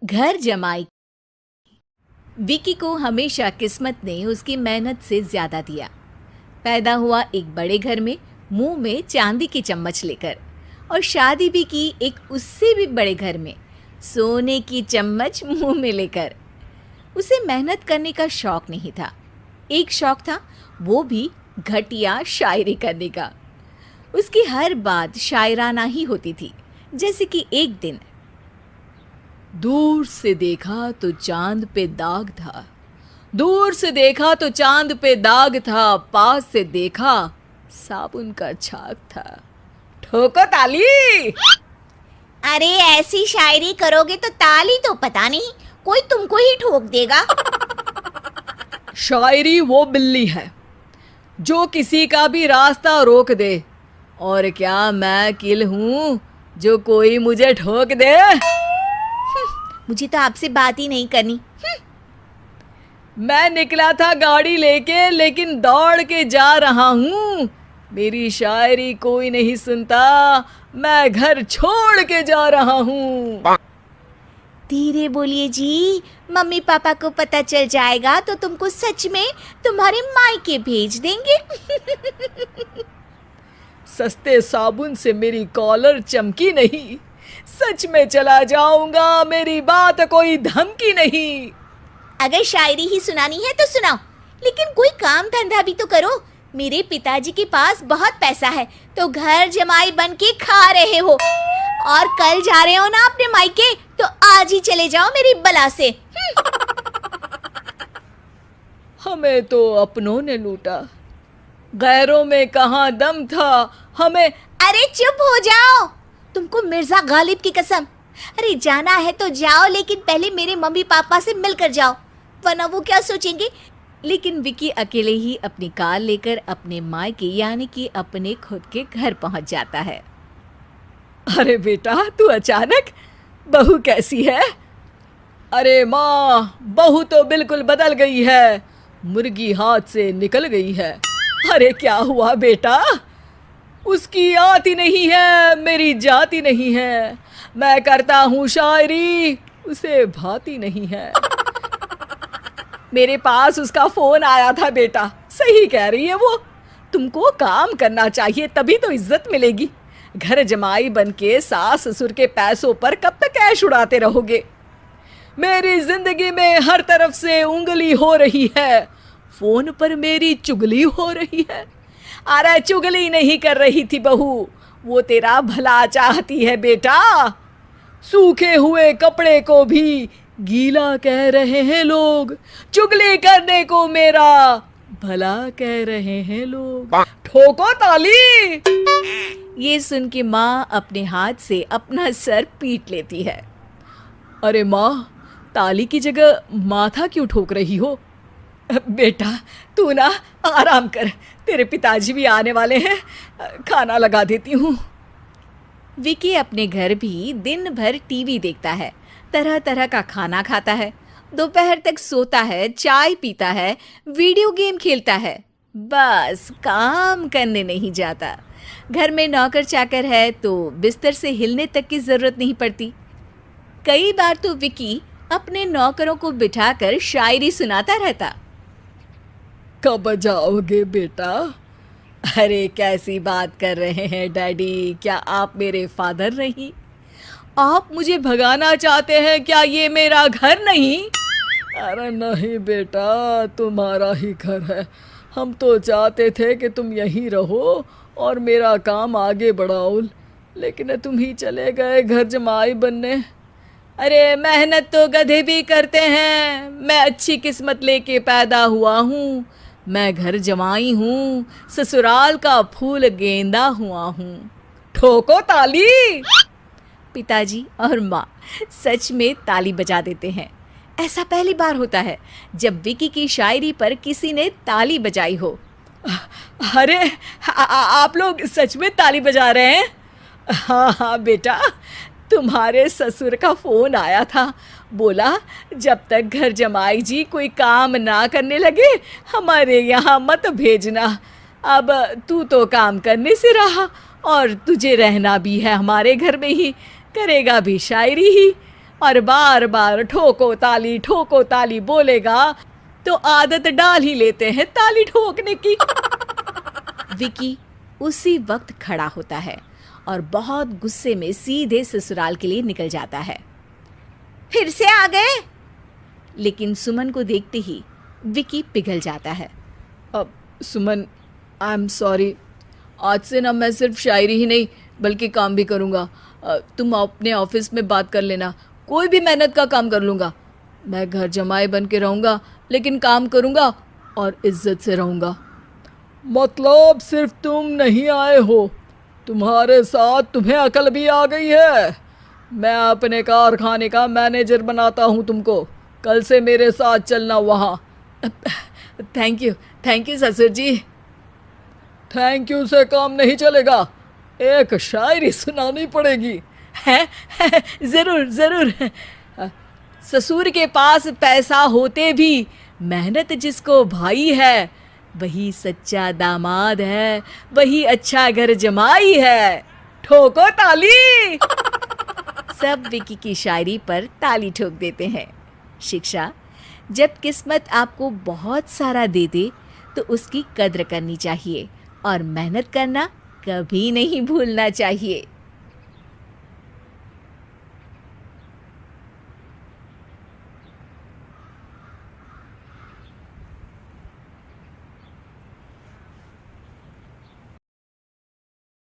घर जमाई। विकी को हमेशा किस्मत ने उसकी मेहनत से ज्यादा दिया। पैदा हुआ एक बड़े घर में, मुंह में चांदी की चम्मच लेकर, और शादी भी की एक उससे भी बड़े घर में, सोने की चम्मच मुंह में लेकर। उसे मेहनत करने का शौक नहीं था। एक शौक था, वो भी घटिया शायरी करने का। उसकी हर बात शायराना ही होती थी। जैसे कि एक दिन, दूर से देखा तो चांद पे दाग था, दूर से देखा तो चांद पे दाग था, पास से देखा साबुन का छाग था। ठोको ताली। अरे ऐसी शायरी करोगे तो ताली तो पता नहीं, कोई तुमको ही ठोक देगा। शायरी वो बिल्ली है जो किसी का भी रास्ता रोक दे, और क्या मैं किल हूं जो कोई मुझे ठोक दे। मुझे तो आपसे बात ही नहीं करनी। मैं निकला था गाड़ी लेके, लेकिन दौड़ के जा रहा हूँ। मेरी शायरी कोई नहीं सुनता, मैं घर छोड़ के जा रहा हूँ। धीरे बोलिए जी, मम्मी पापा को पता चल जाएगा तो तुमको सच में तुम्हारे मायके भेज देंगे। सस्ते साबुन से मेरी कॉलर चमकी नहीं, सच में चला जाऊंगा, मेरी बात कोई धमकी नहीं। अगर शायरी ही सुनानी है तो सुनाओ, लेकिन कोई काम धंधा भी तो करो। मेरे पिताजी के पास बहुत पैसा है, तो घर जमाई बन के खा रहे हो, और कल जा रहे हो ना अपने मायके, तो आज ही चले जाओ मेरी बला से। हमें तो अपनों ने लूटा, गैरों में कहाँ दम था हमें। अरे चुप हो जाओ, तुमको मिर्जा गालिब की कसम। अरे जाना है तो जाओ, लेकिन पहले मेरे मम्मी पापा से मिलकर जाओ, वरना वो क्या सोचेंगे। लेकिन विकी अकेले ही अपनी कार लेकर अपने मायके यानी कि अपने खुद के घर पहुंच जाता है। अरे बेटा, तू अचानक, बहू कैसी है? अरे माँ, बहू तो बिल्कुल बदल गई है, मुर्गी हाथ से निकल गई है। अरे क्या हुआ बेटा? उसकी आती नहीं है, मेरी जाती नहीं है। मैं करता हूँ शायरी, उसे भाती नहीं है। मेरे पास उसका फोन आया था बेटा, सही कह रही है वो। तुमको काम करना चाहिए, तभी तो इज्जत मिलेगी। घर जमाई बनके सास ससुर के पैसों पर कब तक ऐश उड़ाते रहोगे? मेरी जिंदगी में हर तरफ से उंगली हो रही है, फोन पर मेरी चुगली हो रही है। अरे चुगली नहीं कर रही थी बहू, वो तेरा भला चाहती है बेटा। सूखे हुए कपड़े को भी गीला कह रहे हैं लोग, चुगली करने को मेरा भला कह रहे हैं लोग। ठोको ताली। ये सुन के माँ अपने हाथ से अपना सर पीट लेती है। अरे माँ, ताली की जगह माथा क्यों ठोक रही हो? बेटा तू ना आराम कर, तेरे पिताजी भी आने वाले हैं, खाना लगा देती हूँ। विकी अपने घर भी दिन भर टीवी देखता है, तरह तरह का खाना खाता है, दोपहर तक सोता है, चाय पीता है, वीडियो गेम खेलता है, बस काम करने नहीं जाता। घर में नौकर चाकर है तो बिस्तर से हिलने तक की जरूरत नहीं पड़ती। कई बार तो विकी अपने नौकरों को बिठाकर शायरी सुनाता रहता। कब जाओगे बेटा? अरे कैसी बात कर रहे हैं डैडी, क्या आप मेरे फादर नहीं? आप मुझे भगाना चाहते हैं क्या? ये मेरा घर नहीं। अरे नहीं बेटा, तुम्हारा ही घर है। हम तो चाहते थे कि तुम यहीं रहो और मेरा काम आगे बढ़ाओ, लेकिन तुम ही चले गए घर जमाई बनने। अरे मेहनत तो गधे भी करते हैं, मैं अच्छी किस्मत लेके पैदा हुआ हूँ, मैं घर जमाई हूँ, ससुराल का फूल गेंदा हुआ हूँ। ठोको ताली। पिताजी और माँ सच में ताली बजा देते हैं। ऐसा पहली बार होता है जब विकी की शायरी पर किसी ने ताली बजाई हो। अरे आप लोग सच में ताली बजा रहे हैं? हाँ हाँ बेटा, तुम्हारे ससुर का फोन आया था, बोला जब तक घर जमाई जी कोई काम ना करने लगे हमारे यहाँ मत भेजना। अब तू तो काम करने से रहा और तुझे रहना भी है हमारे घर में ही, करेगा भी शायरी ही। और बार बार ठोको ताली बोलेगा तो आदत डाल ही लेते हैं ताली ठोकने की। विकी उसी वक्त खड़ा होता है और बहुत गुस्से में सीधे ससुराल के लिए निकल जाता है। फिर से आ गए? लेकिन सुमन को देखते ही विकी पिघल जाता है। अब सुमन, आई एम सॉरी, आज से ना मैं सिर्फ शायरी ही नहीं बल्कि काम भी करूँगा। तुम अपने ऑफिस में बात कर लेना, कोई भी मेहनत का काम कर लूँगा। मैं घर जमाई बन के रहूँगा लेकिन काम करूँगा और इज्जत से रहूँगा। मतलब सिर्फ तुम नहीं आए हो, तुम्हारे साथ तुम्हें अकल भी आ गई है। मैं अपने कारखाने का मैनेजर बनाता हूँ तुमको, कल से मेरे साथ चलना वहाँ। थैंक यू ससुर जी। थैंक यू से काम नहीं चलेगा, एक शायरी सुनानी पड़ेगी। है? जरूर। ससुर के पास पैसा होते भी मेहनत जिसको भाई है, वही सच्चा दामाद है, वही अच्छा घर जमाई है। ठोको ताली। सब विकी की शायरी पर ताली ठोक देते हैं। शिक्षा: जब किस्मत आपको बहुत सारा दे दे तो उसकी कद्र करनी चाहिए और मेहनत करना कभी नहीं भूलना चाहिए।